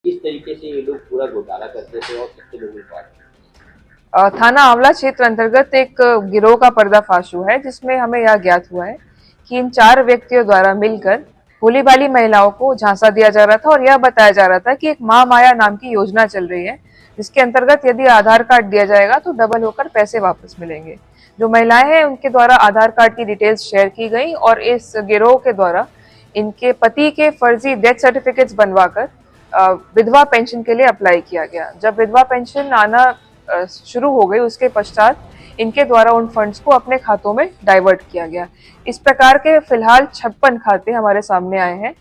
किस तरीके से ये लोग पूरा घोटाला करते थे और कितने लोगों को पाते थाना आंवला क्षेत्र अंतर्गत एक गिरोह का पर्दाफाश हुआ है, जिसमें हमें यह ज्ञात हुआ है कि इन 4 व्यक्तियों द्वारा मिलकर भोली भाली महिलाओं को झांसा दिया जा रहा था और यह बताया जा रहा था कि एक माँ माया नाम की योजना चल रही है, जिसके अंतर्गत यदि आधार कार्ड दिया जाएगा तो डबल होकर पैसे वापस मिलेंगे। जो महिलाएं हैं उनके द्वारा आधार कार्ड की डिटेल्स शेयर की गई और इस गिरोह के द्वारा इनके पति के फर्जी डेथ सर्टिफिकेट्स बनवाकर विधवा पेंशन के लिए अप्लाई किया गया। जब विधवा पेंशन आना शुरू हो गई, उसके पश्चात इनके द्वारा उन फंड्स को अपने खातों में डाइवर्ट किया गया। इस प्रकार के फिलहाल 56 खाते हमारे सामने आए हैं।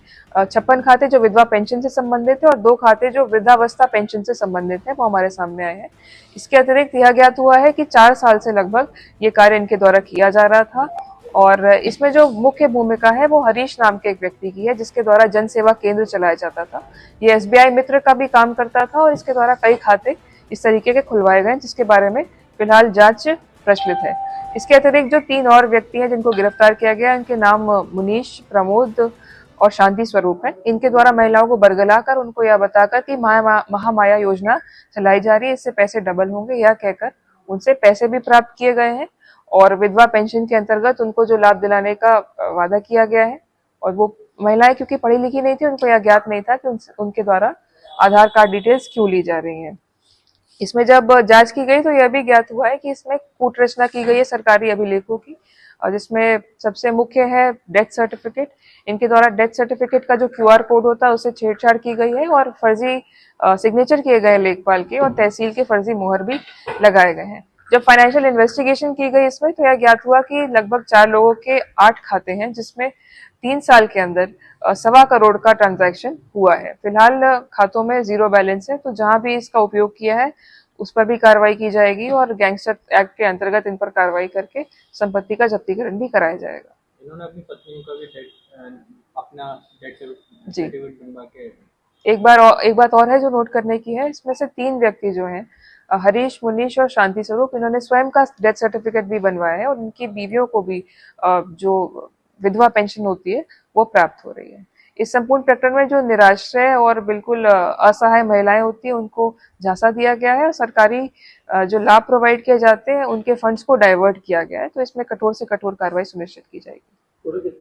56 खाते जो विधवा पेंशन से संबंधित है और 2 खाते जो वृद्धावस्था पेंशन से संबंधित है, वो हमारे सामने आए हैं। इसके अतिरिक्त यह ज्ञात हुआ है कि 4 साल से लगभग ये कार्य इनके द्वारा किया जा रहा था और इसमें जो मुख्य भूमिका है वो हरीश नाम के एक व्यक्ति की है, जिसके द्वारा जन सेवा केंद्र चलाया जाता था। ये एसबीआई मित्र का भी काम करता था और इसके द्वारा कई खाते इस तरीके के खुलवाए गए, जिसके बारे में फिलहाल जांच प्रचलित है। इसके अतिरिक्त जो 3 और व्यक्ति हैं जिनको गिरफ्तार किया गया, इनके नाम मुनीश, प्रमोद और शांति स्वरूप है। इनके द्वारा महिलाओं को बरगलाकर उनको यह बताकर कि महामाया योजना चलाई जा रही है, इससे पैसे डबल होंगे, यह कहकर उनसे पैसे भी प्राप्त किए गए हैं और विधवा पेंशन के अंतर्गत उनको जो लाभ दिलाने का वादा किया गया है। और वो महिलाएं क्योंकि पढ़ी लिखी नहीं थी, उनको यह ज्ञात नहीं था कि उनके द्वारा आधार कार्ड डिटेल्स क्यों ली जा रही हैं। इसमें जब जांच की गई तो यह भी ज्ञात हुआ है कि इसमें कूट रचना की गई है सरकारी अभिलेखों की, और जिसमें सबसे मुख्य है डेथ सर्टिफिकेट। इनके द्वारा डेथ सर्टिफिकेट का जो क्यूआर कोड होता है उससे छेड़छाड़ की गई है और फर्जी सिग्नेचर किए गए लेखपाल के और तहसील के फर्जी मोहर भी लगाए गए हैं। जब फाइनेंशियल इन्वेस्टिगेशन की गई इसमें तो यह ज्ञात हुआ कि लगभग 4 लोगों के 8 खाते हैं, जिसमें 3 साल के अंदर 1.25 करोड़ का ट्रांजैक्शन हुआ है। फिलहाल खातों में जीरो बैलेंस है, तो जहां भी इसका उपयोग किया है उस पर भी कार्रवाई की जाएगी और गैंगस्टर एक्ट के अंतर्गत इन पर कार्रवाई करके संपत्ति का जब्तीकरण भी कराया जाएगा। इन्होंने अपनी पत्नी का भी अपना डेथ जी, सर्टिफिकेट बनवा के एक बात और है जो नोट करने की है, इसमें से 3 व्यक्ति जो हैं, हरीश, मुनीश और शांति स्वरूप, इन्होंने स्वयं का डेथ सर्टिफिकेट भी बनवाया है और उनकी बीवियों को भी जो विधवा पेंशन होती है वो प्राप्त हो रही है। इस संपूर्ण प्रकरण में जो निराश्रय और बिल्कुल असहाय महिलाएं होती है उनको झांसा दिया गया है और सरकारी जो लाभ प्रोवाइड किए जाते हैं उनके फंड्स को डाइवर्ट किया गया है, तो इसमें कठोर से कठोर कार्रवाई सुनिश्चित की जाएगी।